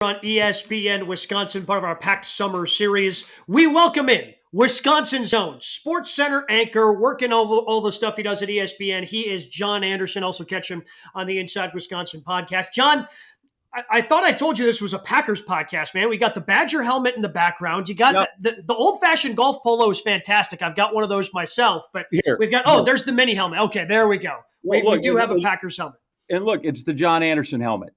on ESPN Wisconsin, part of our packed summer series. We welcome in Wisconsin Zone, Sports Center anchor, working all the stuff he does at ESPN. He is John Anderson. Also catch him on the Inside Wisconsin podcast. John, I thought I told you this was a Packers podcast, man. We got the Badger helmet in the background. You got the old-fashioned golf polo is fantastic. I've got one of those myself, but we've got, there's the mini helmet. Okay, there we go. We do have a Packers helmet. And look, it's the John Anderson helmet.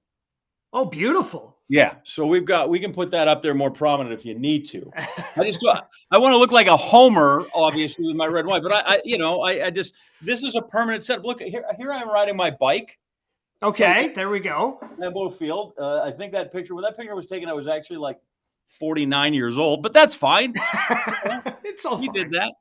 Oh, beautiful. Yeah, so we can put that up there more prominent if you need to. I want to look like a homer, obviously, with my red and white, but this is a permanent setup. Look, here I am riding my bike. Okay, there we go. Lambeau Field. I think when that picture was taken, I was actually like 49 years old, but that's fine. It's all fine. You did that.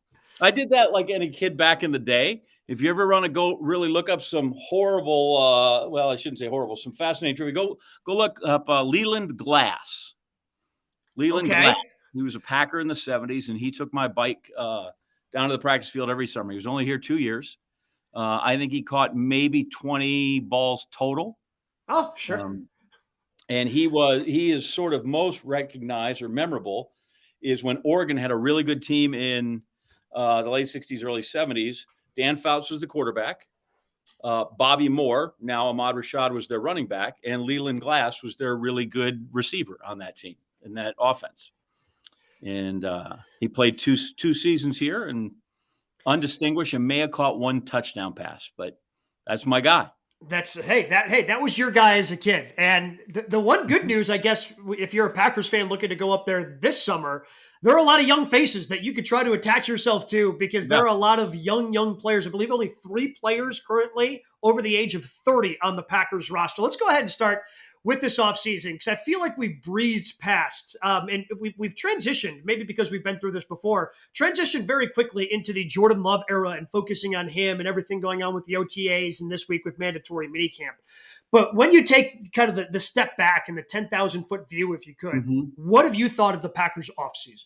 I did that like any kid back in the day. If you ever want to go really look up some horrible, I shouldn't say horrible, some fascinating trivia, go look up Leland Glass. Glass. He was a Packer in the 70s, and he took my bike down to the practice field every summer. He was only here 2 years. I think he caught maybe 20 balls total. Oh, sure. And he is sort of most recognized or memorable is when Oregon had a really good team in the late 60s, early 70s. Dan Fouts was the quarterback. Bobby Moore, now Ahmad Rashad, was their running back. And Leland Glass was their really good receiver on that team, in that offense. And he played two seasons here and undistinguished and may have caught one touchdown pass. But that's my guy. That was your guy as a kid. And the one good news, I guess, if you're a Packers fan looking to go up there this summer, there are a lot of young faces that you could try to attach yourself to because there are a lot of young players. I believe only 3 players currently over the age of 30 on the Packers roster. Let's go ahead and start with this offseason because I feel like we've breezed past and we've transitioned, maybe because we've been through this before, transitioned very quickly into the Jordan Love era and focusing on him and everything going on with the OTAs and this week with mandatory minicamp. But when you take kind of the step back and the 10,000-foot view, if you could, what have you thought of the Packers offseason?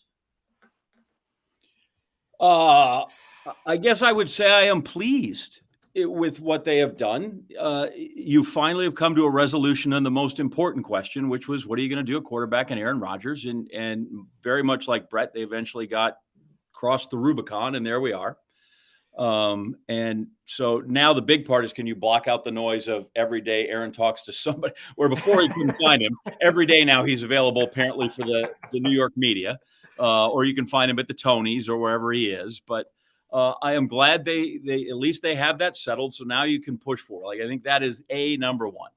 I guess I would say I am pleased with what they have done. You finally have come to a resolution on the most important question, which was, what are you going to do at quarterback and Aaron Rodgers? And very much like Brett, they eventually crossed the Rubicon, and there we are. And so now the big part is, can you block out the noise of every day Aaron talks to somebody, where before you couldn't find him? Every day now he's available apparently for the New York media, or you can find him at the Tonys or wherever he is. But I am glad they at least they have that settled. So now you can push forward. Like, I think that is number one.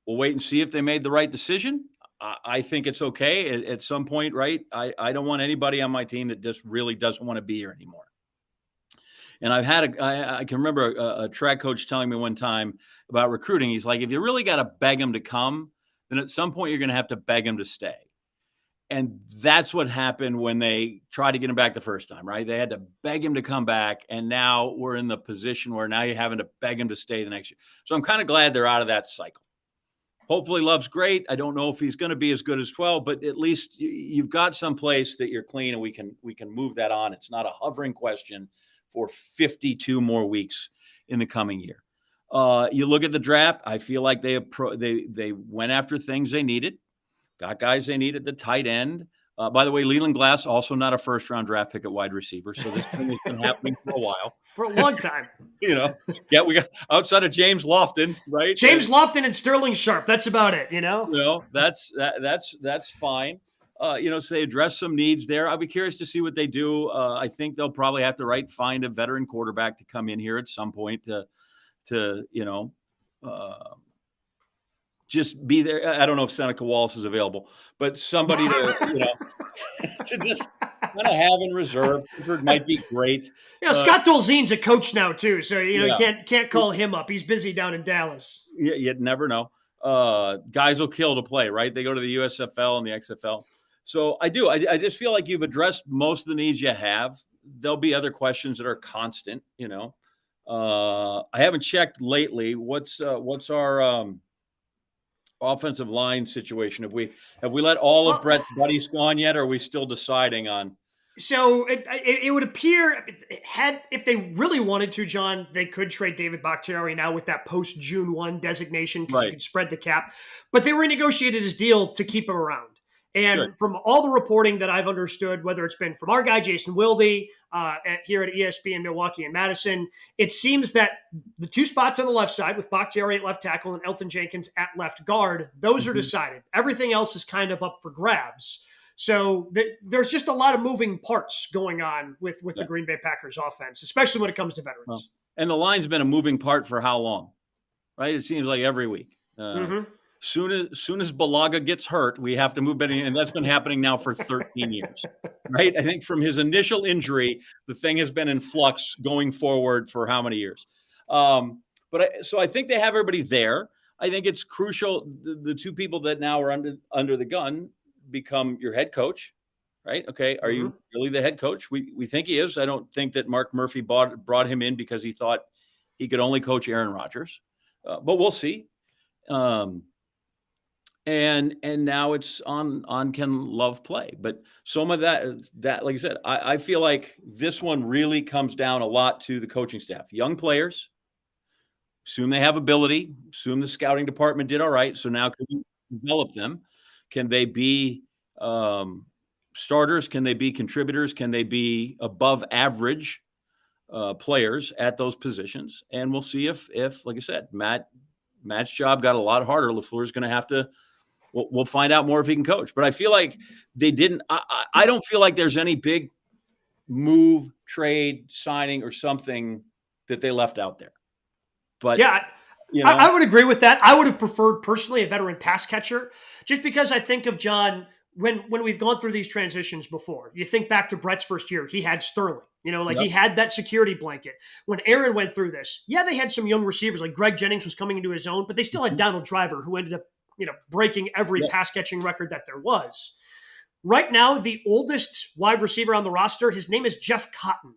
We'll wait and see if they made the right decision. I think it's okay at some point, right? I don't want anybody on my team that just really doesn't want to be here anymore. And I can remember a track coach telling me one time about recruiting. He's like, if you really got to beg them to come, then at some point you're going to have to beg them to stay. And that's what happened when they tried to get him back the first time, right? They had to beg him to come back. And now we're in the position where now you're having to beg him to stay the next year. So I'm kind of glad they're out of that cycle. Hopefully Love's great. I don't know if he's going to be as good as 12, but at least you've got some place that you're clean and we can move that on. It's not a hovering question for 52 more weeks in the coming year. You look at the draft. I feel like they went after things they needed, got guys they needed, the tight end. By the way, Leland Glass, also not a first-round draft pick at wide receiver, so this thing has been happening for a while. For a long time. We got outside of James Lofton, right? James Lofton and Sterling Sharp, that's about it, That's fine. So they address some needs there. I'll be curious to see what they do. I think they'll probably have to find a veteran quarterback to come in here at some point to just be there. I don't know if Seneca Wallace is available, but somebody to, to just kind of have in reserve. Clifford might be great. Scott Tolzien's a coach now too, so you can't call him up. He's busy down in Dallas. Yeah, you'd never know. Guys will kill to play, right? They go to the USFL and the XFL. So I do. I just feel like you've addressed most of the needs you have. There'll be other questions that are constant. I haven't checked lately. What's our offensive line situation? Have we let all of Brett's buddies gone yet, or are we still deciding on So it would appear if they really wanted to, John, they could trade David Bakhtiari now with that post June 1 designation because you Right. could spread the cap. But they renegotiated his deal to keep him around. Good. And from all the reporting that I've understood, whether it's been from our guy Jason Wilde here at ESPN Milwaukee and Madison, it seems that the two spots on the left side with Bakhtiari at left tackle and Elton Jenkins at left guard, those are Mhm. decided. Everything else is kind of up for grabs. So there's just a lot of moving parts going on with the Yeah. Green Bay Packers offense, especially when it comes to Well, veterans. and the line's been a moving part for how long? Right? It seems like every week. Mm-hmm. Soon as Balaga gets hurt, we have to move Benny, and that's been happening now for 13 years. Right? I think from his initial injury, the thing has been in flux going forward for how many years? So I think they have everybody there. I think it's crucial. The two people that now are under the gun become your head coach, right? Okay, are Mm-hmm. you really the head coach? We think he is. I don't think that Mark Murphy brought him in because he thought he could only coach Aaron Rodgers, but we'll see. And now it's on can Love play, but some of that like I said, I feel like this one really comes down a lot to the coaching staff, young players. Assume they have ability. Assume the scouting department did all right. So now can you develop them? Can they be starters? Can they be contributors? Can they be above average players at those positions? And we'll see if like I said, Matt's job got a lot harder. LaFleur's going to have to. We'll find out more if he can coach. But I feel like they didn't. I don't feel like there's any big move, trade, signing, or something that they left out there. But Yeah, I would agree with that. I would have preferred personally a veteran pass catcher, just because I think of John when we've gone through these transitions before. You think back to Brett's first year, he had Sterling. Yep. He had that security blanket. When Aaron went through this, yeah, they had some young receivers like Greg Jennings was coming into his own, but they still had Donald Driver who ended up, breaking every pass catching record that there was. Right now, the oldest wide receiver on the roster, his name is Jeff Cotton.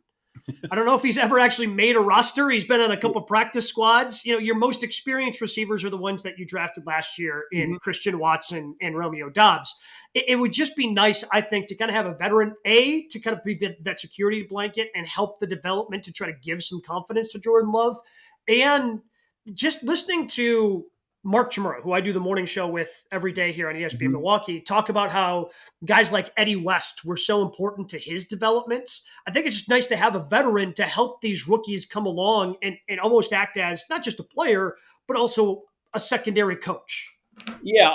I don't know if he's ever actually made a roster. He's been on a couple practice squads. Your most experienced receivers are the ones that you drafted last year in Christian Watson and Romeo Doubs. It would just be nice, I think, to kind of have a veteran, to kind of be that security blanket and help the development to try to give some confidence to Jordan Love. And just listening to Mark Chmura, who I do the morning show with every day here on ESPN Milwaukee, talk about how guys like Eddie West were so important to his development. I think it's just nice to have a veteran to help these rookies come along and almost act as not just a player, but also a secondary coach. Yeah,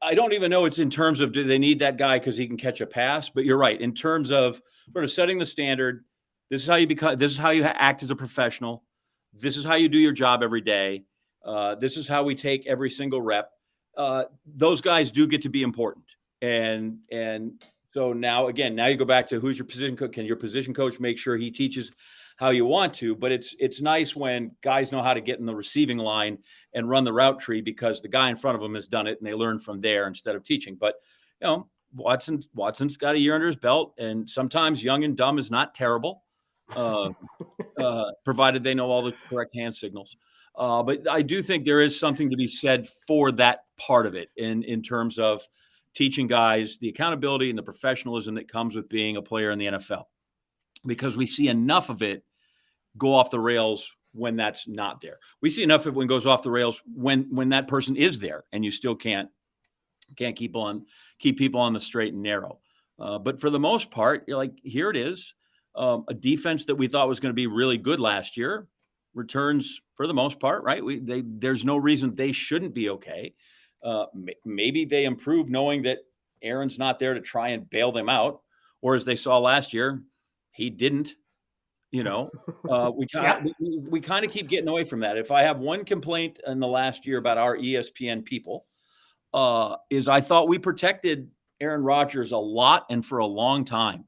I don't even know it's in terms of do they need that guy because he can catch a pass, but you're right. In terms of sort of setting the standard, this is how you become. This is how you act as a professional. This is how you do your job every day. This is how we take every single rep. Those guys do get to be important, and so now you go back to who's your position coach. Can your position coach make sure he teaches how you want to? But it's nice when guys know how to get in the receiving line and run the route tree because the guy in front of them has done it and they learn from there instead of teaching. But Watson's got a year under his belt, and sometimes young and dumb is not terrible, provided they know all the correct hand signals. But I do think there is something to be said for that part of it in terms of teaching guys the accountability and the professionalism that comes with being a player in the NFL, because we see enough of it go off the rails when that's not there. We see enough of it when it goes off the rails when that person is there and you still can't keep people on the straight and narrow. But for the most part, you're like, here it is. A defense that we thought was going to be really good last year returns for the most part, right? There's no reason they shouldn't be okay. Maybe they improve knowing that Aaron's not there to try and bail them out, or as they saw last year, he didn't. We kind of keep getting away from that. If I have one complaint in the last year about our ESPN people, is I thought we protected Aaron Rodgers a lot and for a long time.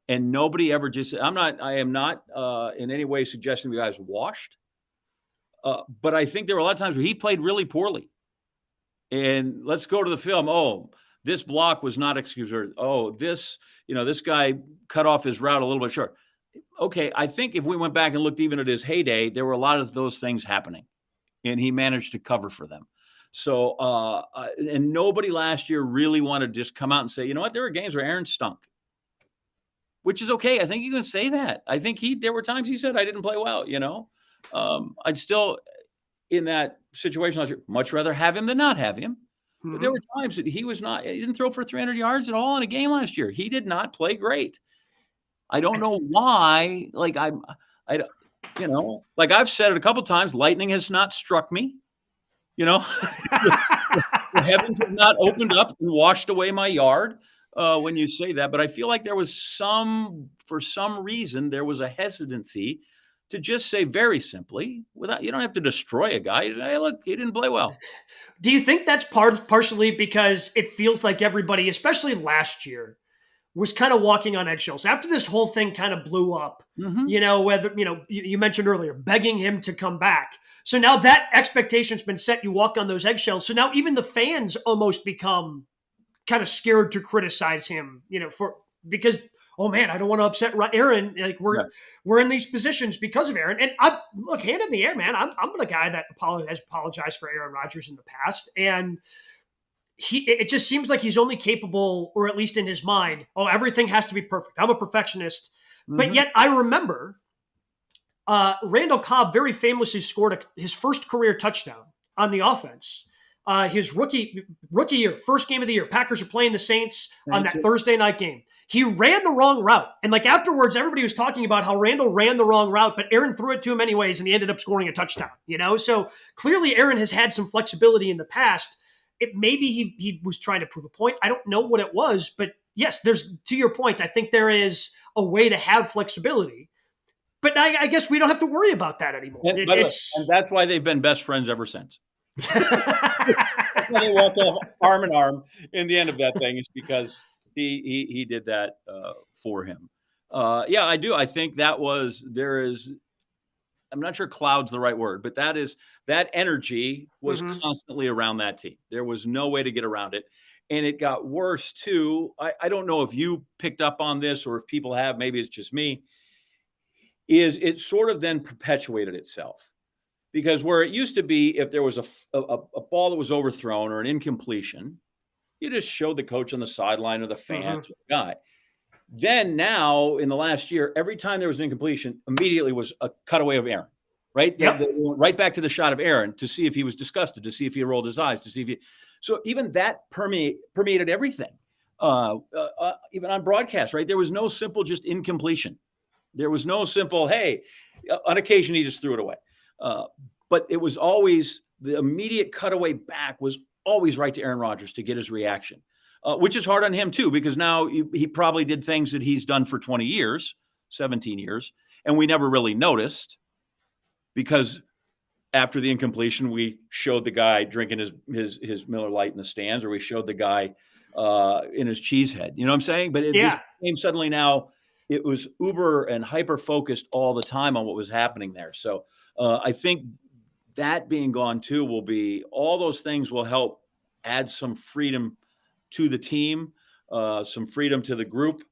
And nobody ever I am not in any way suggesting the guy's washed. But I think there were a lot of times where he played really poorly. And let's go to the film. Oh, this block was not excused. Oh, this guy cut off his route a little bit short. Okay, I think if we went back and looked even at his heyday, there were a lot of those things happening. And he managed to cover for them. So, and nobody last year really wanted to just come out and say, you know what, there were games where Aaron stunk. which is okay. I think you can say that. I think there were times he said I didn't play well, I'd still in that situation last year, much rather have him than not have him. But there Mhm. were times that he didn't throw for 300 yards at all in a game last year. He did not play great. I don't know why. Like I, like I've said it a couple times, lightning has not struck me. The heavens have not opened up and washed away my yard when you say that. But I feel like for some reason, there was a hesitancy to just say very simply, without you don't have to destroy a guy. Hey, look, he didn't play well. Do you think that's partially because it feels like everybody, especially last year, was kind of walking on eggshells after this whole thing kind of blew up? Mm-hmm. Whether, you mentioned earlier, begging him to come back. So now that expectation's been set, you walk on those eggshells. So now even the fans almost become kind of scared to criticize him, because, oh man, I don't want to upset Aaron. Like we're in these positions because of Aaron. And I look, hand in the air, man. I'm the guy that has apologized for Aaron Rodgers in the past, and it just seems like he's only capable, or at least in his mind, everything has to be perfect. I'm a perfectionist, but yet I remember Randall Cobb very famously scored his first career touchdown on the offense. His rookie year, first game of the year. Packers are playing the Saints on that Thursday night game. He ran the wrong route. And like afterwards, everybody was talking about how Randall ran the wrong route, but Aaron threw it to him anyways, and he ended up scoring a touchdown, So clearly Aaron has had some flexibility in the past. Maybe he was trying to prove a point. I don't know what it was, but yes, to your point, I think there is a way to have flexibility. But I guess we don't have to worry about that anymore. And that's why they've been best friends ever since. They walked off arm in arm in the end of that thing is because he did that for him. Yeah, I do. I think I'm not sure cloud's the right word, but that energy was constantly around that team. There was no way to get around it. And it got worse too. I don't know if you picked up on this or if people have, maybe it's just me, is it sort of then perpetuated itself. Because where it used to be, if there was a ball that was overthrown or an incompletion, you just showed the coach on the sideline or the fans or the guy. Then now, in the last year, every time there was an incompletion, immediately was a cutaway of Aaron, right? Yep. They went right back to the shot of Aaron to see if he was disgusted, to see if he rolled his eyes, to see if he. So even that permeated everything, even on broadcast, right? There was no simple just incompletion. There was no simple, hey, on occasion he just threw it away. But it was always the immediate cutaway back was always right to Aaron Rodgers to get his reaction, which is hard on him too, because now he probably did things that he's done for 20 years, 17 years, and we never really noticed because after the incompletion, we showed the guy drinking his Miller Lite in the stands, or we showed the guy in his cheese head. You know what I'm saying? But this game suddenly now it was uber and hyper focused all the time on what was happening there. So I think that being gone too will be all those things will help add some freedom to the team, some freedom to the group.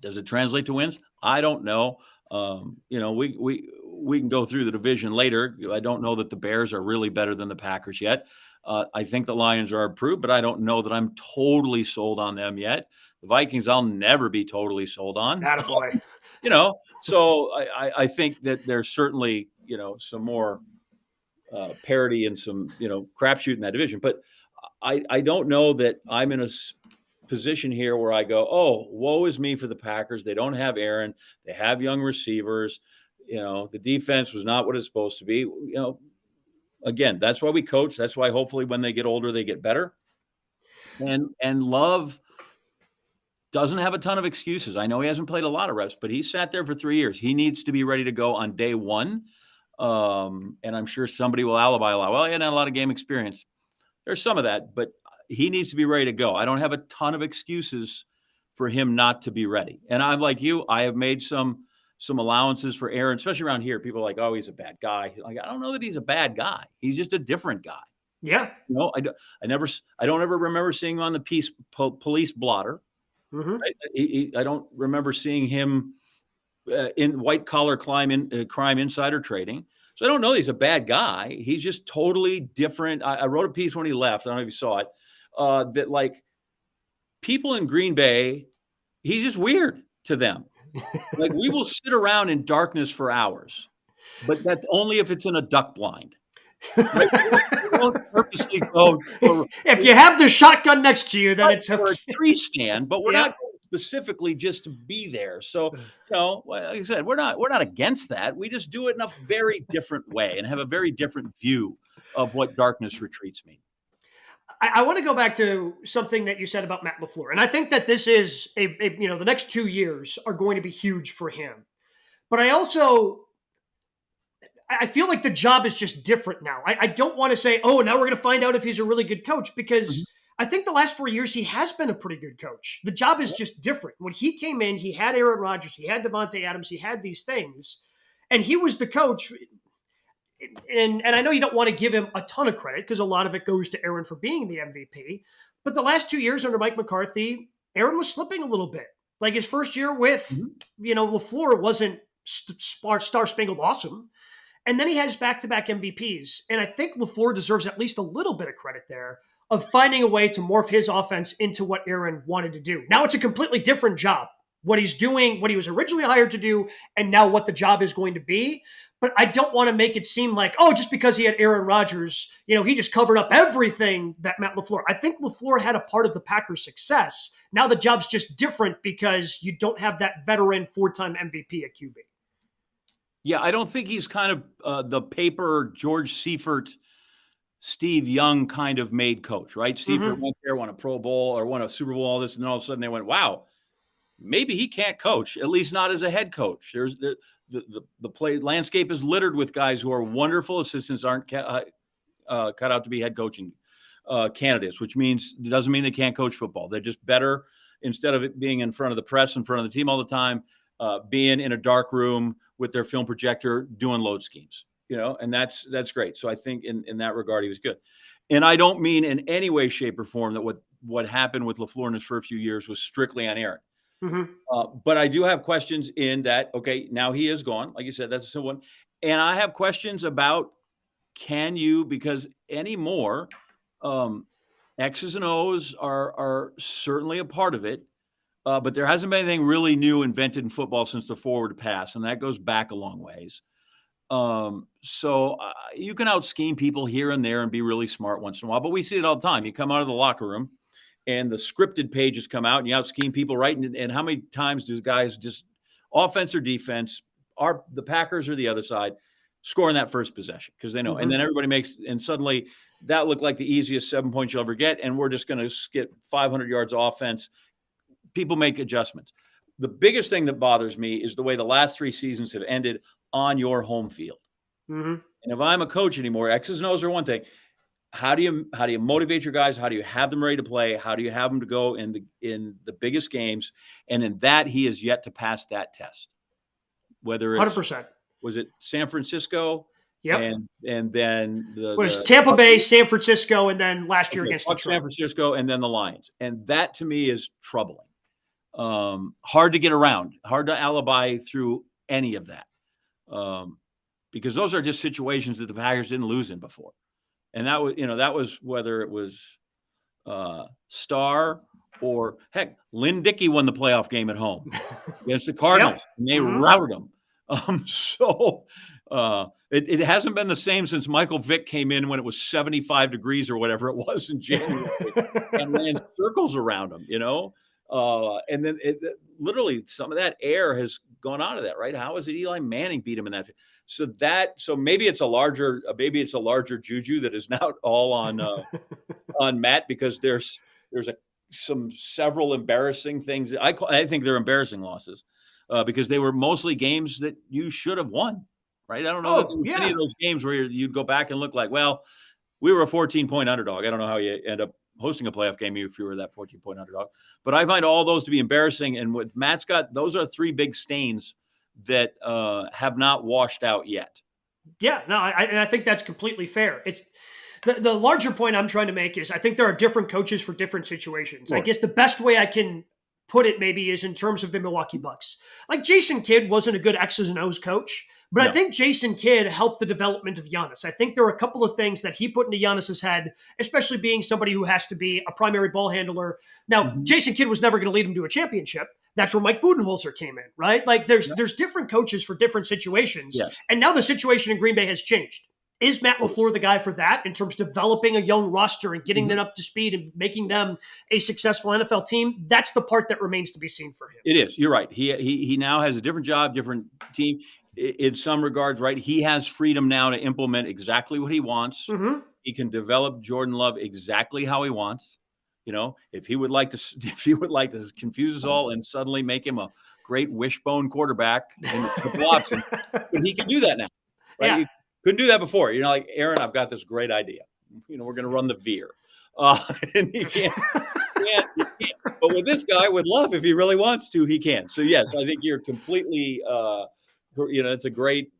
Does it translate to wins? I don't know. We can go through the division later. I don't know that the Bears are really better than the Packers yet. I think the Lions are improved, but I don't know that I'm totally sold on them yet. The Vikings, I'll never be totally sold on. Attaboy. So I think that there's certainly, some more parity and some, crapshoot in that division. But I don't know that I'm in a position here where I go, oh, woe is me for the Packers. They don't have Aaron. They have young receivers. The defense was not what it's supposed to be. Again, that's why we coach. That's why hopefully when they get older, they get better. And Love doesn't have a ton of excuses. I know he hasn't played a lot of reps, but he sat there for 3 years. He needs to be ready to go on day one. And I'm sure somebody will alibi a lot. Well, he had a lot of game experience. There's some of that, but he needs to be ready to go. I don't have a ton of excuses for him not to be ready. And I'm like you, I have made some allowances for Aaron, especially around here. People are like, oh, he's a bad guy. Like, I don't know that he's a bad guy. He's just a different guy. Yeah. I don't ever remember seeing him on the police blotter. I don't remember seeing him in white collar crime insider trading. So I don't know that he's a bad guy. He's just totally different. I wrote a piece when he left. I don't know if you saw it. That like people in Green Bay, he's just weird. to them. Like, we will sit around in darkness for hours, but that's only if it's in a duck blind. Right? We won't purposely go for If you have the shotgun next to you, then it's for a okay. tree stand, but we're Yeah. not going specifically just to be there. So, like I said, we're not against that. We just do it in a very different way and have a very different view of what darkness retreats mean. I want to go back to something that you said about Matt LaFleur, and I think that this is the next 2 years are going to be huge for him. But I feel like the job is just different now. I don't want to say, oh, now we're going to find out if he's a really good coach, because I think the last 4 years he has been a pretty good coach. The job is just different. When he came in, he had Aaron Rodgers, he had Devontae Adams, he had these things, and he was the coach. And I know you don't want to give him a ton of credit because a lot of it goes to Aaron for being the MVP. But the last 2 years under Mike McCarthy, Aaron was slipping a little bit. Like his first year with, LaFleur wasn't star-spangled awesome. And then he has back-to-back MVPs. And I think LaFleur deserves at least a little bit of credit there of finding a way to morph his offense into what Aaron wanted to do. Now it's a completely different job. What he's doing, what he was originally hired to do, and now what the job is going to be. But I don't want to make it seem like, oh, just because he had Aaron Rodgers, he just covered up everything that Matt LaFleur. I think LaFleur had a part of the Packers' success. Now the job's just different because you don't have that veteran 4-time MVP at QB. Yeah, I don't think he's kind of the paper George Seifert, Steve Young kind of made coach, right? Seifert went there, won a Pro Bowl or won a Super Bowl, all this, and then all of a sudden they went, wow, maybe he can't coach, at least not as a head coach. There's the play landscape is littered with guys who are wonderful assistants, aren't cut out to be head coaching candidates, which doesn't mean they can't coach football. They're just better, instead of it being in front of the press, in front of the team all the time, being in a dark room with their film projector doing load schemes, and that's great. So I think in that regard, he was good. And I don't mean in any way, shape, or form that what happened with LaFleur in his first few years was strictly on Aaron. But I do have questions in that, okay, now he is gone. Like you said, that's a simple one. And I have questions about, because anymore, X's and O's are certainly a part of it. But there hasn't been anything really new invented in football since the forward pass, and that goes back a long ways. So you can out-scheme people here and there and be really smart once in a while, but we see it all the time. You come out of the locker room, and the scripted pages come out, and you out-scheme people, right? And how many times do guys just, offense or defense, the Packers or the other side, score in that first possession because they know. And then everybody and suddenly that looked like the easiest 7 points you'll ever get, and we're just going to get 500 yards offense. People make adjustments. The biggest thing that bothers me is the way the last 3 seasons have ended on your home field. And if I'm a coach anymore, X's and O's are one thing. How do you motivate your guys? How do you have them ready to play? How do you have them to go in the biggest games? And in that, he is yet to pass that test. Whether it's 100%. Was it San Francisco? Yep. And then it was Tampa Bay, San Francisco, and then last year against Detroit. San Francisco, and then the Lions. And that to me is troubling. Hard to get around, hard to alibi through any of that. Because those are just situations that the Packers didn't lose in before. And that was whether it was Starr or heck, Lynn Dickey won the playoff game at home against the Cardinals, and they routed them. It hasn't been the same since Michael Vick came in when it was 75 degrees or whatever it was in January and ran circles around them, and then literally some of that air has gone out of that, right? How is it Eli Manning beat him in that? So maybe it's a larger juju that is now all on Matt, because there's several embarrassing things. I think they're embarrassing losses because they were mostly games that you should have won, right? I don't know that there was any of those games where you'd go back and look like, well, we were a 14-point underdog. I don't know how you end up hosting a playoff game if you were that 14-point underdog. But I find all those to be embarrassing. And what Matt's got, those are 3 big stains that have not washed out yet. Yeah, no, I think that's completely fair. It's the larger point I'm trying to make is I think there are different coaches for different situations. Sure. I guess the best way I can put it maybe is in terms of the Milwaukee Bucks. Like Jason Kidd wasn't a good X's and O's coach, but no. I think Jason Kidd helped the development of Giannis. I think there are a couple of things that he put into Giannis's head, especially being somebody who has to be a primary ball handler. Now, Jason Kidd was never going to lead him to a championship, That's where Mike Budenholzer came in, right? Like Yeah. there's different coaches for different situations. Yes. And now the situation in Green Bay has changed. Is Matt LaFleur the guy for that in terms of developing a young roster and getting them up to speed and making them a successful NFL team? That's the part that remains to be seen for him. It is. You're right. He now has a different job, different team. In some regards, right? He has freedom now to implement exactly what he wants. Mm-hmm. He can develop Jordan Love exactly how he wants. You know, if he would like to confuse us all and suddenly make him a great wishbone quarterback in the triple option, but he can do that now, right? Yeah. You couldn't do that before. You're like, Aaron, I've got this great idea. You know, we're going to run the veer, and he can't. But with this guy, with Love, if he really wants to, he can. So yes, I think you're completely. It's a great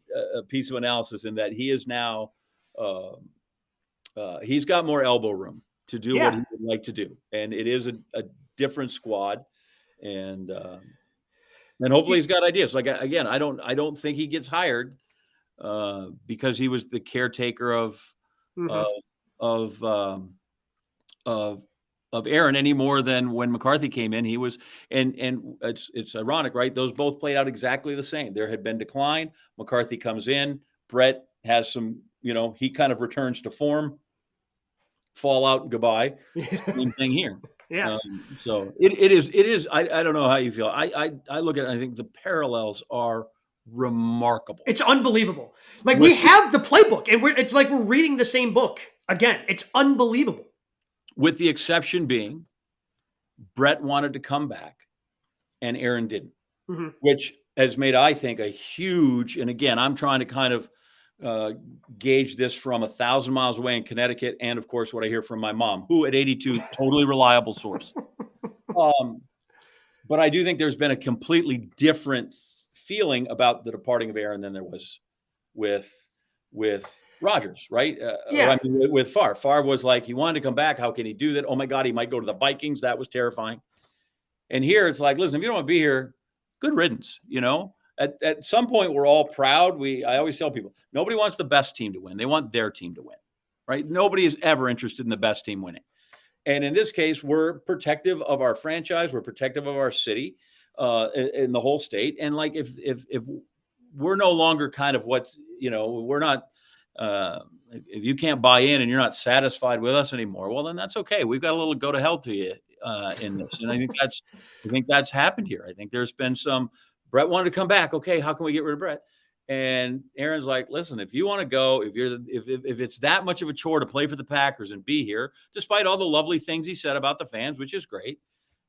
piece of analysis in that he is now. He's got more elbow room to do what he would like to do, and it is a different squad, and hopefully he's got ideas. Like again, I don't think he gets hired because he was the caretaker of Aaron any more than when McCarthy came in. He was, and it's ironic, right? Those both played out exactly the same. There had been decline. McCarthy comes in. Brett has some, he kind of returns to form. Fallout and goodbye. Same thing here. Yeah. So it is. I don't know how you feel. I look at it and I think the parallels are remarkable. It's unbelievable. Like we have the playbook and it's like we're reading the same book again. It's unbelievable. With the exception being Brett wanted to come back and Aaron didn't, which has made, I think, a huge, and again, I'm trying to kind of gauge this from 1,000 miles away in Connecticut, and of course, what I hear from my mom, who at 82, totally reliable source. But I do think there's been a completely different feeling about the departing of Aaron than there was with Rodgers, right? With Favre. Favre was like, he wanted to come back. How can he do that? Oh my God, he might go to the Vikings. That was terrifying. And here it's like, listen, if you don't want to be here, good riddance, At some point, we're all proud. I always tell people, nobody wants the best team to win. They want their team to win, right? Nobody is ever interested in the best team winning. And in this case, we're protective of our franchise. We're protective of our city, in the whole state. And like, if we're no longer kind of we're not, if you can't buy in and you're not satisfied with us anymore, well, then that's okay. We've got a little go to hell to you in this. And I think that's happened here. I think there's been some. Brett wanted to come back. Okay, how can we get rid of Brett? And Aaron's like, listen, if you want to go, if it's that much of a chore to play for the Packers and be here, despite all the lovely things he said about the fans, which is great,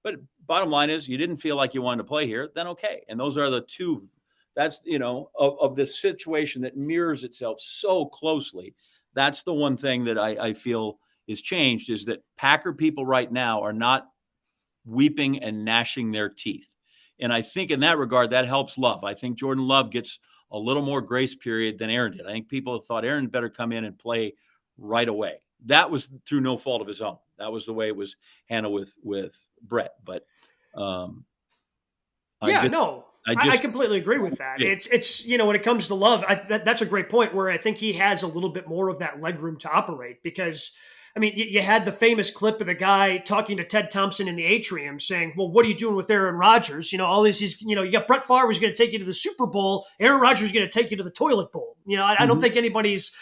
but bottom line is you didn't feel like you wanted to play here, then okay. And those are the two. That's of this situation that mirrors itself so closely. That's the one thing that I feel is changed is that Packer people right now are not weeping and gnashing their teeth. And I think in that regard, that helps Love. I think Jordan Love gets a little more grace period than Aaron did. I think people thought Aaron better come in and play right away. That was through no fault of his own. That was the way it was handled with Brett. But I completely agree with that. Yeah. It's when it comes to Love, that's a great point where I think he has a little bit more of that leg room to operate because – I mean, you had the famous clip of the guy talking to Ted Thompson in the atrium saying, well, what are you doing with Aaron Rodgers? All these, you got Brett Favre who's going to take you to the Super Bowl. Aaron Rodgers is going to take you to the toilet bowl. I don't think anybody's,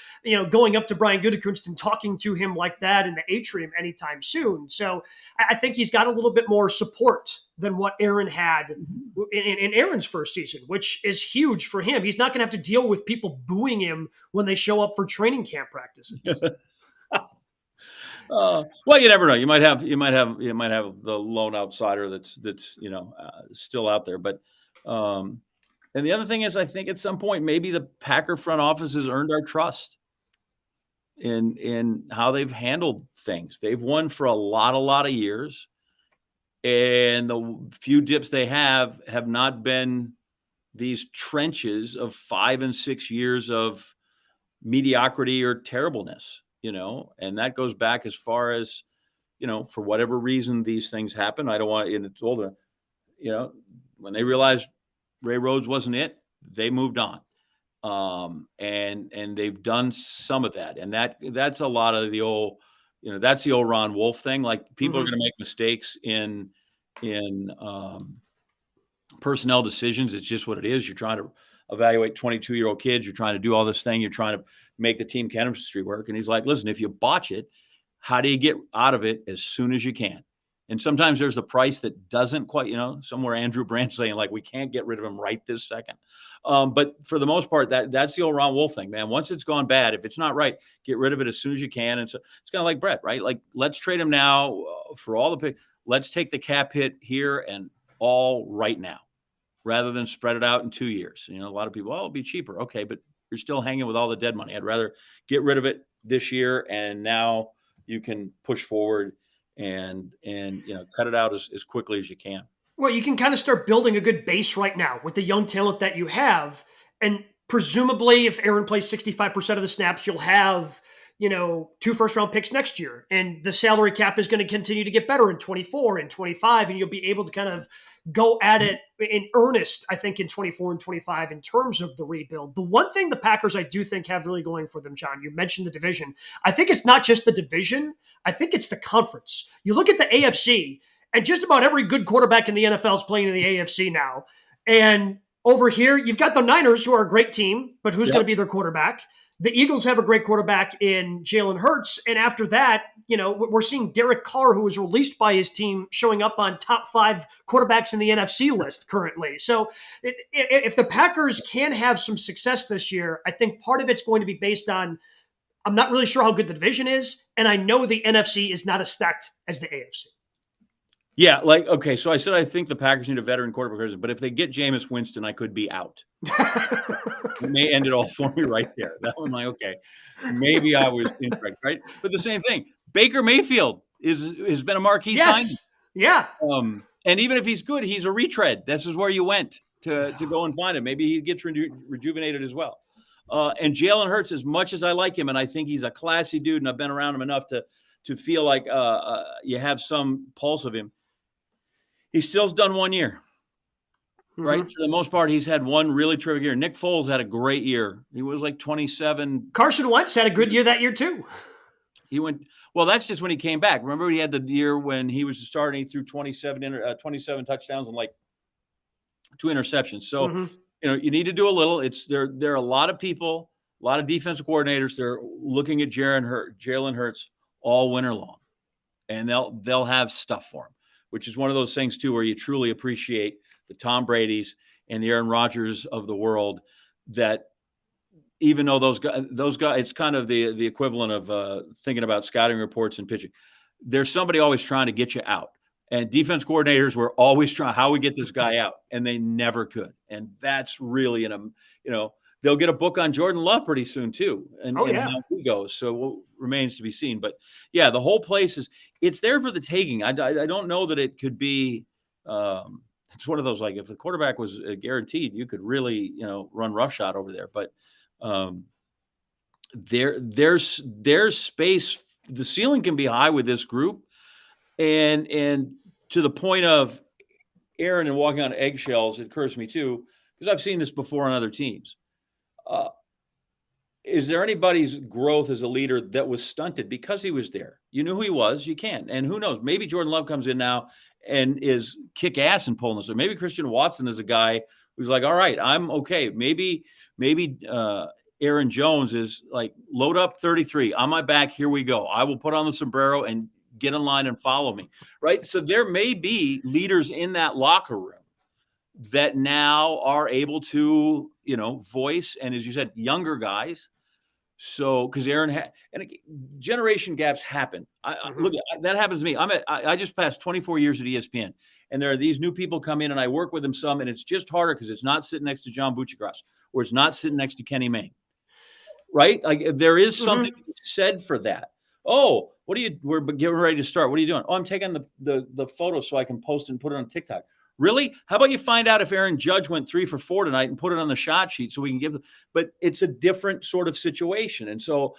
going up to Brian Gutekunst and talking to him like that in the atrium anytime soon. So I think he's got a little bit more support than what Aaron had in Aaron's first season, which is huge for him. He's not going to have to deal with people booing him when they show up for training camp practices. Well, you never know. You might have the lone outsider that's still out there. But and the other thing is, I think at some point maybe the Packer front office has earned our trust in how they've handled things. They've won for a lot of years, and the few dips they have not been these trenches of 5 and 6 years of mediocrity or terribleness. And that goes back as far as, for whatever reason these things happen. I don't want to, it's older, when they realized Ray Rhodes wasn't it, they moved on. And they've done some of that. And that's a lot of the old, that's the old Ron Wolf thing. Like people are going to make mistakes in personnel decisions. It's just what it is. You're trying to evaluate 22-year-old kids. You're trying to do all this thing. You're trying to make the team chemistry work. And he's like, listen, if you botch it, how do you get out of it as soon as you can? And sometimes there's a price that doesn't quite, somewhere Andrew Brandt saying like, we can't get rid of him right this second. But for the most part, that's the old Ron Wolf thing, man. Once it's gone bad, if it's not right, get rid of it as soon as you can. And so it's kind of like Brett, right? Like, let's trade him now for all the pick. Let's take the cap hit here and all right now, rather than spread it out in 2 years. A lot of people, it'll be cheaper. Okay, but you're still hanging with all the dead money. I'd rather get rid of it this year, and now you can push forward and cut it out as quickly as you can. Well, you can kind of start building a good base right now with the young talent that you have. And presumably, if Aaron plays 65% of the snaps, you'll have, 2 first-round picks next year. And the salary cap is going to continue to get better in 24 and 25, and you'll be able to kind of go at it in earnest, I think, in 24 and 25 in terms of the rebuild. The one thing the Packers, I do think, have really going for them, John, you mentioned the division. I think it's not just the division. I think it's the conference. You look at the AFC, and just about every good quarterback in the NFL is playing in the AFC now. And over here, you've got the Niners, who are a great team, but who's going to be their quarterback? The Eagles have a great quarterback in Jalen Hurts. And after that, we're seeing Derek Carr, who was released by his team, showing up on top 5 quarterbacks in the NFC list currently. So if the Packers can have some success this year, I think part of it's going to be based on, I'm not really sure how good the division is. And I know the NFC is not as stacked as the AFC. Yeah, okay, so I said I think the Packers need a veteran quarterback, but if they get Jameis Winston, I could be out. It may end it all for me right there. That one, okay, maybe I was incorrect, right? But the same thing, Baker Mayfield has been a marquee signing. Yeah. And even if he's good, he's a retread. This is where you went to go and find him. Maybe he gets rejuvenated as well. And Jalen Hurts, as much as I like him, and I think he's a classy dude, and I've been around him enough to feel like you have some pulse of him. He still's done 1 year, right? For the most part, he's had one really terrific year. Nick Foles had a great year. He was like 27. Carson Wentz had a good year that year too. He went, well, that's just when he came back. Remember, he had the year when he was starting, he threw 27 touchdowns and like 2 interceptions. So, you need to do a little. There are a lot of people, a lot of defensive coordinators. They're looking at Jalen Hurts all winter long, and they'll have stuff for him, which is one of those things too, where you truly appreciate the Tom Brady's and the Aaron Rodgers of the world, that even though those guys, it's kind of the equivalent of thinking about scouting reports and pitching. There's somebody always trying to get you out, and defense coordinators were always trying, how we get this guy out, and they never could. And that's really they'll get a book on Jordan Love pretty soon too, and how he goes. So remains to be seen. But yeah, the whole place it's there for the taking. I don't know that it could be. It's one of those, like, if the quarterback was guaranteed, you could really run roughshod over there. But there's space. The ceiling can be high with this group, and to the point of Aaron and walking on eggshells, it occurs to me too, because I've seen this before on other teams. Is there anybody's growth as a leader that was stunted because he was there? You knew who he was. You can. And who knows? Maybe Jordan Love comes in now and is kick ass in pulling this. Or maybe Christian Watson is a guy who's like, all right, I'm okay. Maybe Aaron Jones is like, load up 33 on my back. Here we go. I will put on the sombrero and get in line and follow me. Right. So there may be leaders in that locker room that now are able to, voice, and as you said, younger guys. So, because Aaron and generation gaps happen. Look, that happens to me. I just passed 24 years at ESPN, and there are these new people come in, and I work with them some, and it's just harder because it's not sitting next to John Buccigross, or it's not sitting next to Kenny Mayne, right? Like, there is something said for that. Oh, we're getting ready to start. What are you doing? Oh, I'm taking the photo so I can post and put it on TikTok. Really? How about you find out if Aaron Judge went 3 for 4 tonight and put it on the shot sheet so we can give them, but it's a different sort of situation. And so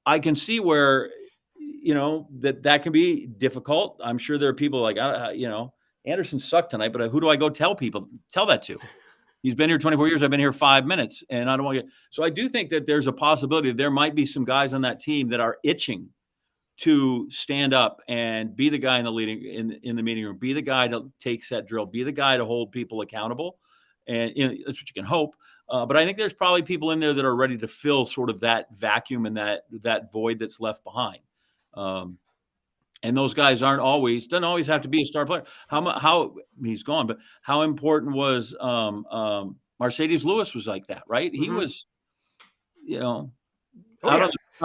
I can see where, that can be difficult. I'm sure there are people like, Anderson sucked tonight, but who do I go tell that to? He's been here 24 years. I've been here 5 minutes, and I don't want to get, so I do think that there's a possibility that there might be some guys on that team that are itching to stand up and be the guy in the meeting room, be the guy to take that drill, be the guy to hold people accountable. And that's what you can hope. But I think there's probably people in there that are ready to fill sort of that vacuum and that void that's left behind. And those guys doesn't always have to be a star player. How he's gone, but how important was Mercedes Lewis was like that, right? He was, out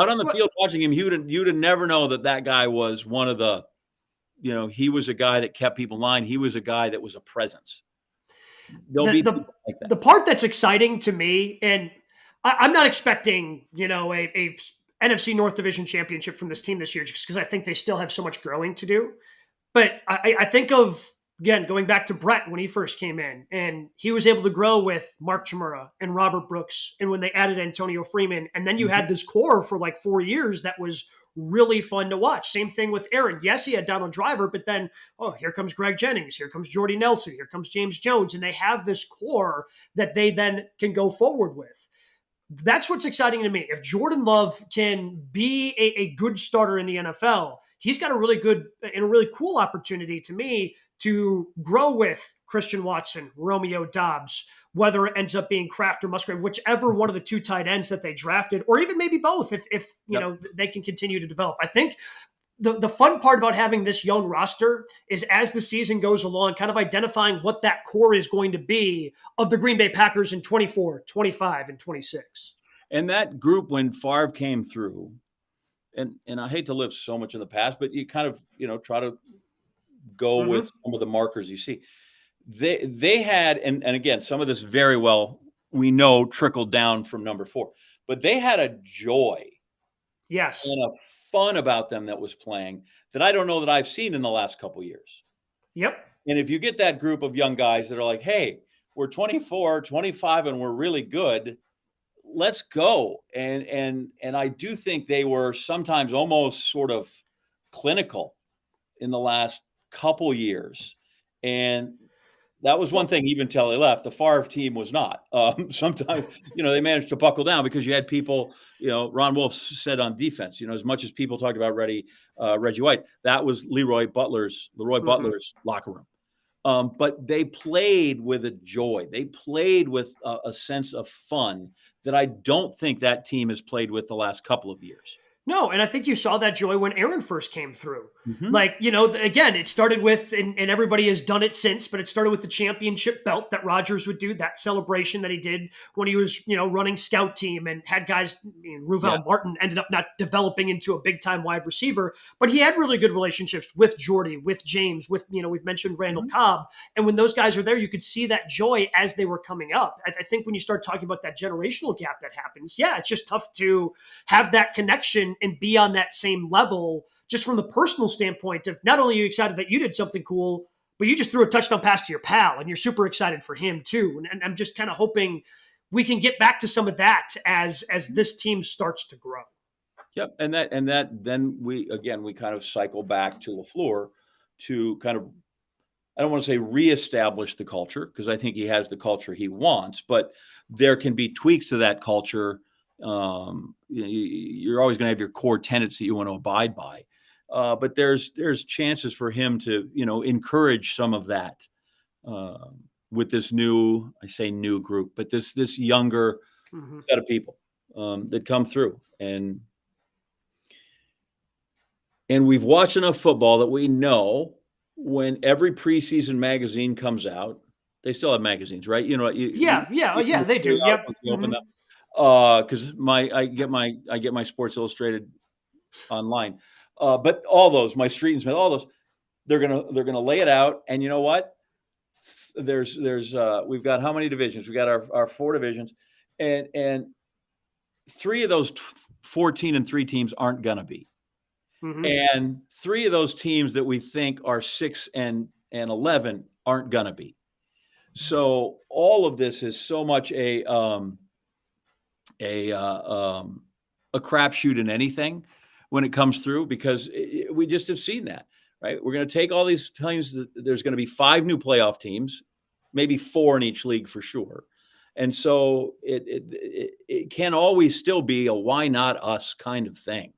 on the field watching him, you'd have never know that guy was one of the, he was a guy that kept people in line. He was a guy that was a presence. The part that's exciting to me, and I'm not expecting, a NFC North Division championship from this team this year, just because I think they still have so much growing to do. But I think of, again, going back to Brett when he first came in, and he was able to grow with Mark Chmura and Robert Brooks, and when they added Antonio Freeman, and then you had this core for like 4 years that was really fun to watch. Same thing with Aaron. Yes, he had Donald Driver, but then, here comes Greg Jennings, here comes Jordy Nelson, here comes James Jones, and they have this core that they then can go forward with. That's what's exciting to me. If Jordan Love can be a good starter in the NFL, he's got a really good and a really cool opportunity to me to grow with Christian Watson, Romeo Doubs, whether it ends up being Kraft or Musgrave, whichever one of the two tight ends that they drafted, or even maybe both if they can continue to develop. I think the fun part about having this young roster is as the season goes along, kind of identifying what that core is going to be of the Green Bay Packers in 24, 25, and 26. And that group, when Favre came through, and I hate to live so much in the past, but you kind of, try to go with some of the markers you see. They had, and again, some of this very well, we know, trickled down from number 4, but they had a joy. Yes. And a fun about them that was playing that I don't know that I've seen in the last couple of years. Yep. And if you get that group of young guys that are like, hey, we're 24, 25, and we're really good, let's go. And I do think they were sometimes almost sort of clinical in the last couple years. And that was one thing, even till they left. The Favre team was not. Sometimes, they managed to buckle down because you had people, Ron Wolf said on defense, as much as people talked about Reggie White, that was Leroy Butler's locker room. But they played with a joy. They played with a sense of fun that I don't think that team has played with the last couple of years. No, and I think you saw that joy when Aaron first came through. Like, again, it started with, and everybody has done it since, but it started with the championship belt that Rodgers would do, that celebration that he did when he was, running scout team and had guys, Ruvel Martin ended up not developing into a big-time wide receiver, but he had really good relationships with Jordy, with James, with, we've mentioned Randall Cobb. And when those guys are there, you could see that joy as they were coming up. I think when you start talking about that generational gap that happens, it's just tough to have that connection and be on that same level, just from the personal standpoint of not only are you excited that you did something cool, but you just threw a touchdown pass to your pal and you're super excited for him too. And I'm just kind of hoping we can get back to some of that as this team starts to grow. Yep. And that then we kind of cycle back to LaFleur to kind of, I don't want to say reestablish the culture, because I think he has the culture he wants, but there can be tweaks to that culture. You're always going to have your core tenets that you want to abide by. But there's chances for him to, encourage some of that with this new group, but this younger set of people that come through. And we've watched enough football that we know when every preseason magazine comes out, they still have magazines, right? They do. Yep. Open them. Because I get my Sports Illustrated online, but all those, my Street and Smith, all those, they're gonna lay it out, and you know what? There's we've got how many divisions? We got our 4 divisions, and 3 of those 14-3 teams aren't gonna be, and 3 of those teams that we think are 6 and 11 aren't gonna be. So all of this is so much a crapshoot in anything when it comes through, because we just have seen that, right? We're going to take all these teams. There's going to be 5 new playoff teams, maybe 4 in each league for sure. And so it can always still be a why not us kind of thing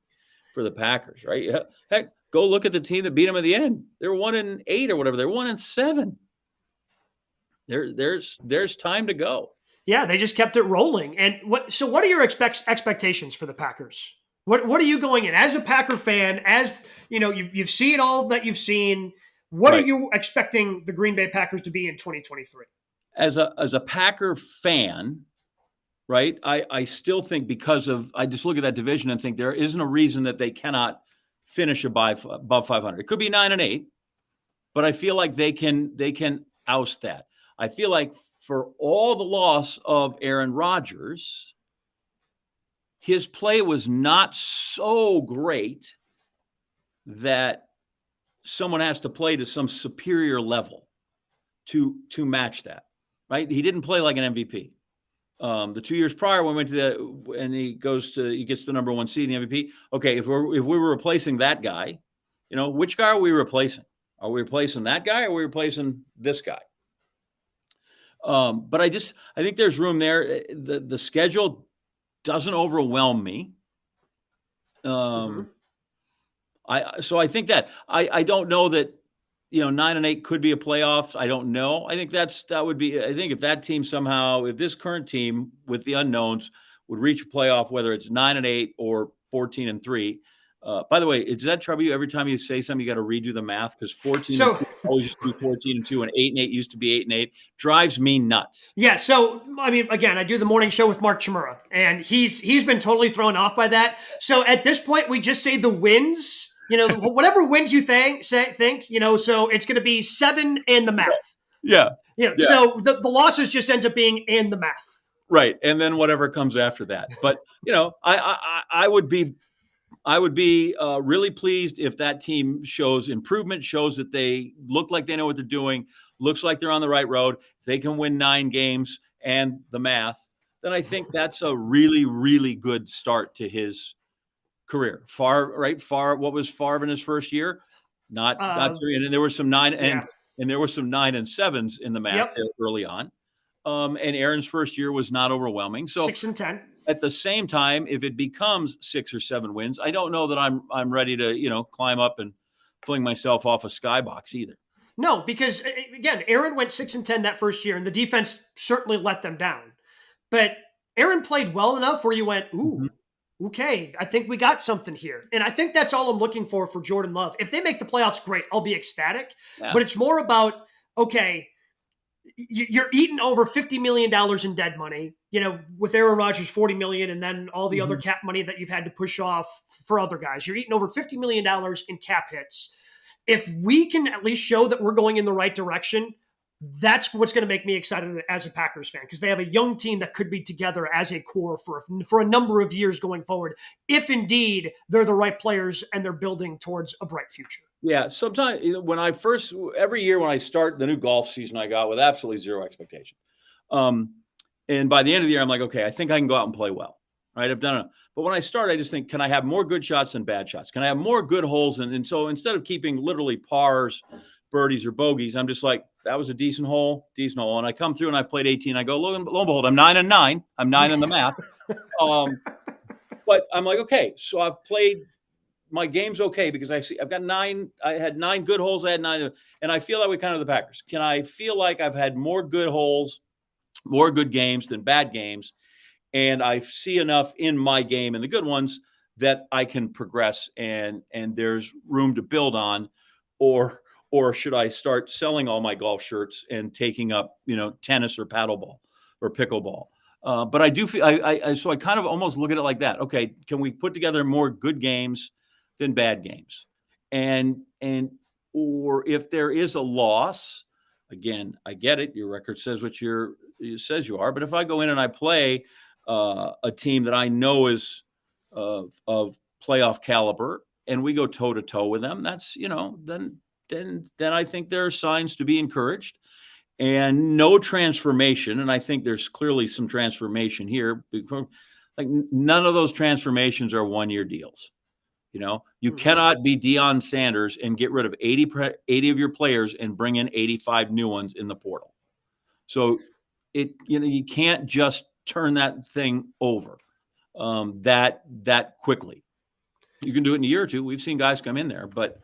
for the Packers, right? Yeah. Heck, go look at the team that beat them at the end. They're 1-8 or whatever. They're 1-7. There's time to go. Yeah, they just kept it rolling. And what are your expectations for the Packers? What are you going in as a Packer fan? As you know, you've seen all that you've seen. What are Right. you expecting the Green Bay Packers to be in 2023? As a Packer fan, right? I still think I just look at that division and think there isn't a reason that they cannot finish above 500. It could be 9-8, but I feel like they can oust that. I feel like for all the loss of Aaron Rodgers, his play was not so great that someone has to play to some superior level to match that, right? He didn't play like an MVP. The 2 years prior, when we went to and he gets the number 1 seed in the MVP. Okay, if we were replacing that guy, which guy are we replacing? Are we replacing that guy or are we replacing this guy? But I think there's room there. The schedule doesn't overwhelm me. So I think that I don't know that 9-8 could be a playoff. I don't know. I think that would be. I think if that team somehow, if this current team with the unknowns would reach a playoff, whether it's 9-8 or 14-3. By the way, does that trouble you every time you say something? You got to redo the math because 14 always used to be 14-2, and 8-8 used to be 8-8. Drives me nuts. Yeah. So I mean, again, I do the morning show with Mark Chmura, and he's been totally thrown off by that. So at this point, we just say the wins. Whatever wins you think. So it's going to be 7 and the math. Yeah. So the losses just ends up being in the math. Right, and then whatever comes after that. But I would be really pleased if that team shows improvement, shows that they look like they know what they're doing, looks like they're on the right road. If they can win 9 games and the math, then I think that's a really, really good start to his career. Favre, what was Favre in his first year? Not 3. And then there were some 9 and there were some 9 and 7s in the math early on. And Aaron's first year was not overwhelming. So 6-10. At the same time, if it becomes 6 or 7 wins, I don't know that I'm ready to climb up and fling myself off a skybox either. No, because again, Aaron went 6-10 that first year, and the defense certainly let them down. But Aaron played well enough where you went, ooh, okay, I think we got something here. And I think that's all I'm looking for Jordan Love. If they make the playoffs, great, I'll be ecstatic. Yeah. But it's more about, okay, you're eating over $50 million in dead money, with Aaron Rodgers, $40 million, and then all the other cap money that you've had to push off for other guys. You're eating over $50 million in cap hits. If we can at least show that we're going in the right direction, that's what's going to make me excited as a Packers fan, because they have a young team that could be together as a core for a number of years going forward, if indeed they're the right players and they're building towards a bright future. Yeah, sometimes every year when I start the new golf season, I got with absolutely zero expectation. And by the end of the year, I'm like, okay, I think I can go out and play well. Right? I've done it. But when I start, I just think, can I have more good shots than bad shots? Can I have more good holes? And so instead of keeping literally pars, birdies, or bogeys, I'm just like, that was a decent hole. And I come through and I've played 18. I go, lo and behold, I'm 9-9. I'm 9 in the math. But I'm like, okay, so I've played. My game's okay because I've got 9. I had 9 good holes. I had 9, and I feel that way kind of the Packers. Can I feel like I've had more good holes, more good games than bad games, and I see enough in my game and the good ones that I can progress and there's room to build on, or should I start selling all my golf shirts and taking up tennis or paddleball or pickleball? But I do feel so I kind of almost look at it like that. Okay, can we put together more good games than bad games? Or if there is a loss, again, I get it. Your record says it says you are. But if I go in and I play a team that I know is of playoff caliber, and we go toe to toe with them, that's then I think there are signs to be encouraged. And no transformation, and I think there's clearly some transformation here. Like none of those transformations are 1-year deals. You cannot be Deion Sanders and get rid of 80 of your players and bring in 85 new ones in the portal. So you can't just turn that thing over that quickly. You can do it in a year or two. We've seen guys come in there, but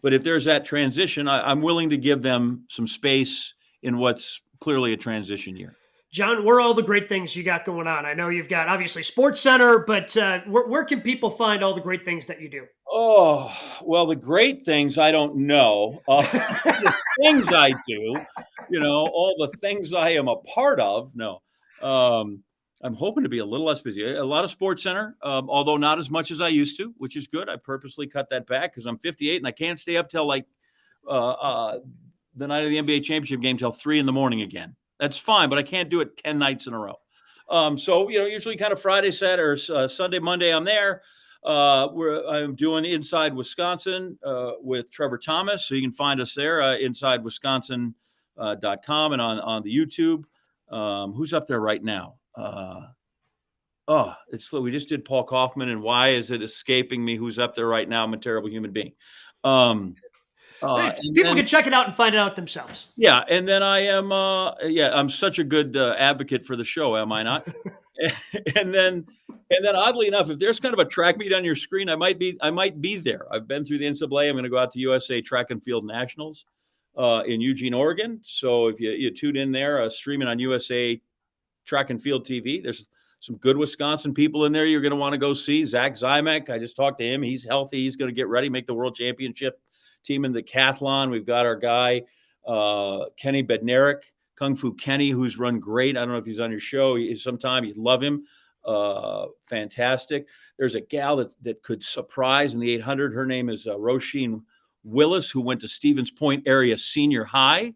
but if there's that transition, I'm willing to give them some space in what's clearly a transition year. John, where are all the great things you got going on? I know you've got obviously Sports Center, but where can people find all the great things that you do? Oh, well, the great things I don't know. The things I do, all the things I am a part of. No, I'm hoping to be a little less busy. A lot of Sports Center, although not as much as I used to, which is good. I purposely cut that back because I'm 58 and I can't stay up till like the night of the NBA championship game till 3 a.m. again. That's fine, but I can't do it 10 nights in a row. So usually kind of Friday, Saturday, or Sunday, Monday, I'm there. I'm doing Inside Wisconsin with Trevor Thomas. So you can find us there, InsideWisconsin.com and on the YouTube. Who's up there right now? We just did Paul Kaufman, and why is it escaping me who's up there right now? I'm a terrible human being. People can check it out and find it out themselves. Yeah, and then I am, I'm such a good advocate for the show, am I not? and then oddly enough, if there's kind of a track meet on your screen, I might be there. I've been through the NCAA. I'm going to go out to USA Track and Field Nationals in Eugene, Oregon. So if you tune in there, streaming on USA Track and Field TV, there's some good Wisconsin people in there you're going to want to go see. Zach Zymek, I just talked to him. He's healthy. He's going to get ready, make the World Championship team in the decathlon. We've got our guy, Kenny Bednarik, Kung Fu Kenny, who's run great. I don't know if he's on your show. Sometime you'd love him. Fantastic. There's a gal that could surprise in the 800. Her name is Roisin Willis, who went to Stevens Point area senior high,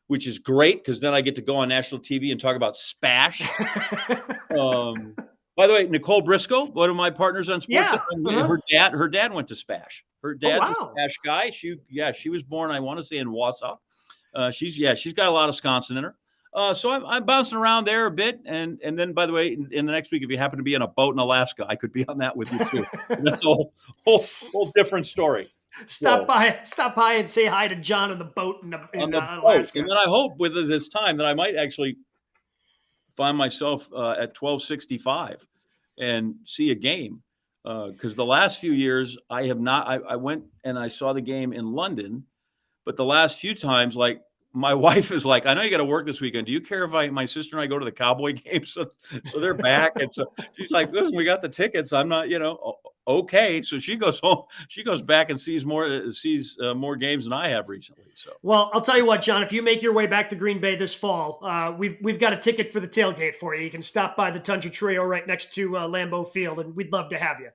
which is great because then I get to go on national TV and talk about Spash. By the way, Nicole Briscoe, one of my partners on Sports, her dad went to Spash. Her dad's a Spash guy. She was born, I want to say, in Wausau. She's got a lot of Wisconsin in her. So I'm bouncing around there a bit, and then, by the way, in the next week, if you happen to be on a boat in Alaska, I could be on that with you too. That's a whole different story. Stop by and say hi to John on the boat in Alaska. And then I hope with this time that I might actually find myself at 1265 and see a game. Because the last few years I have not. I went and I saw the game in London, but the last few times, like my wife is like, I know you got to work this weekend. Do you care if my sister and I go to the Cowboy game? So they're back, and so she's like, listen, we got the tickets. I'm not, okay. So she goes home. She goes back and sees more games than I have recently. So well, I'll tell you what, John. If you make your way back to Green Bay this fall, we've got a ticket for the tailgate for you. You can stop by the Tundra Trio right next to Lambeau Field, and we'd love to have you.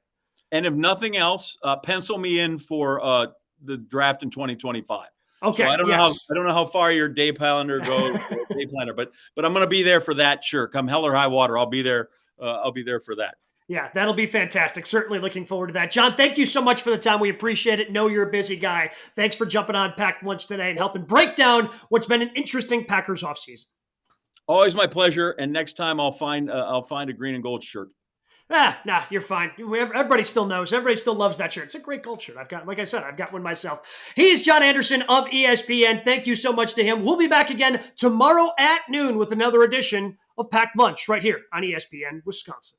And if nothing else, pencil me in for the draft in 2025. Okay. So I don't know how far your day calendar goes, day planner, but I'm going to be there for that. Sure, come hell or high water, I'll be there. I'll be there for that. Yeah, that'll be fantastic. Certainly looking forward to that. John, thank you so much for the time. We appreciate it. Know you're a busy guy. Thanks for jumping on Packed Lunch today and helping break down what's been an interesting Packers offseason. Always my pleasure. And next time I'll find a green and gold shirt. Nah, you're fine. Everybody still knows. Everybody still loves that shirt. It's a great golf shirt. I've got one myself. He's John Anderson of ESPN. Thank you so much to him. We'll be back again tomorrow at noon with another edition of Packed Lunch right here on ESPN Wisconsin.